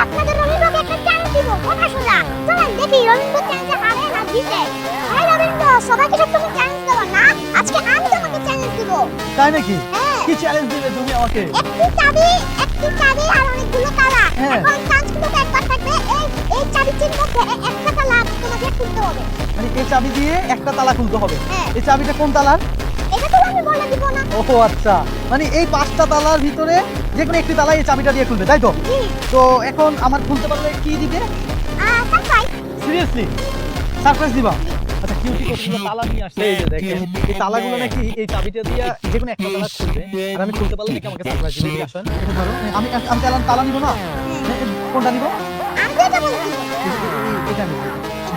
আপনাদের রবীন্দ্রকে একটা চ্যালেঞ্জ দিব, কথা শোনা। চলেন দেখি রবীন্দ্র চ্যালেঞ্জে হারে না জিতে। ভাই রবীন্দ্র, সবাইকে তো তুমি চ্যালেঞ্জ দেওয়া না, আজকে আমি তোমাকে চ্যালেঞ্জ দিব। তাই নাকি? হ্যাঁ। কি চ্যালেঞ্জ দিবে তুমি আমাকে? একটি চাবি আর অনেকগুলো তালা। হ্যাঁ। এখন চান্স কিন্তু একবার থাকবে, এই চাবিটির মধ্যে একটা তালা তোমাকে খুলতে হবে। মানে এই চাবি দিয়ে একটা তালা খুলতে হবে। হ্যাঁ। এই চাবিটা কোন তালার? এটা তো আমি বলে দিব না। ওহো আচ্ছা, মানে এই 5টা তালার ভিতরে যে কোনো একটি তালা এই চাবিটা দিয়ে খুলবে, তাই তো? জি। তো এখন আমার খুলতে পারলে কি দিবে? সারপ্রাইজ। সিরিয়াসলি সারপ্রাইজ দিবা? আচ্ছা, কিউটি কতগুলো তালা নিয়ে আসছে, এই যে দেখেন এই তালাগুলো নাকি এই চাবিটা দিয়ে যে কোনো একটা তালা খুলবে, আর আমি খুলতে পারলে নাকি আমাকে সারপ্রাইজ দিবে। ঠিক আসেন, এটা ধরো। আমি আমি তালা নিব না? কোনটা নিব? আমি তো এটা বলে দিব। এটা নিব,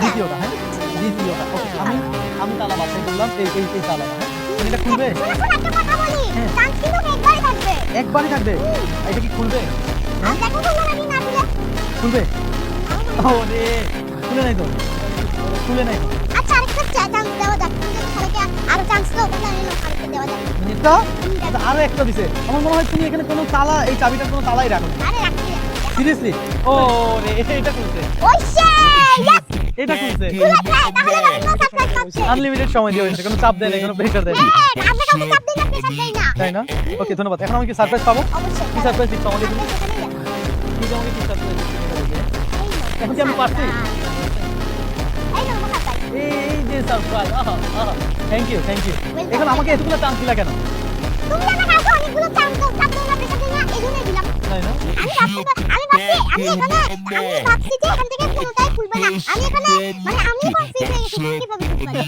দ্বিতীয়টা। হ্যাঁ, দ্বিতীয়টা। ওকে, আমি তালা বাছাই করলাম, এই তালাটা। হ্যাঁ, এটা খুলবে? শোনো শোনো, একটা কথা বলি, হ্যাঁ। চান্স কিন্তু একবারই থাকবে। একবারই থাকবে? এটা কি খুলবে? আর দেখো খুলবে নাকি না খুলে। খুলবে? ওরে, খুলে নাই তো, খুলে নাই তো। আচ্ছা, আরেকটা চান্স দেওয়া যাক। তুমি যদি সবাইকে আরো চান্স দাও তাহলে আমি আরেকটা দেওয়া যাক। মানে এটা আচ্ছা, আরো একটা দিছে। আমার মনে হয় তুমি এখানে কোনো তালা, এই চাবিটার কোনো তালাই রাখো। আরে রাখছি। সিরিয়াসলি? ও রে, এটা খুলছে, ওই সে ইয়েস, এটা খুলছে। খুলেছে। তাহলে রবীন্দ্র সারপ্রাইজ পাচ্ছে। আনলিমিটেড সময় দিয়ে হয়েছে, কোনো চাপ দেয় না, কোনো প্রেশার দেয় না, হ্যাঁ, আমরা কাউকে চাপ দেই না, প্রেসার দেই না। তাই না? ওকে, ধন্যবাদ। এখন আমি কি সারপ্রাইজ পাবো? অবশ্যই। কি সারপ্রাইজ দিচ্ছ আমাকে তুমি? আমরা সেখানেই যাবো। কি যে আমাকে কি সারপ্রাইজ দিচ্ছ? এই নাও। এখন কি আমি পারছি? এই নাও সারপ্রাইজ। এই যে সারপ্রাইজ, আহা আহা, থ্যাংক ইউ থ্যাংক ইউ। এখন আমাকে এতগুলো চান্স দিলা কেন? তুমি না কাউকে অনেকগুলো চান্স দাও, চাপ দাও না, প্রেসার দেই না, এজন্যই দিলাম। তাই না? আমি ভাবছি যে এখান থেকে কোনোটাই খুলবে না। আমি এখানে মানে আমি কনফিউজ হয়ে গেছি কিভাবে খুলবে।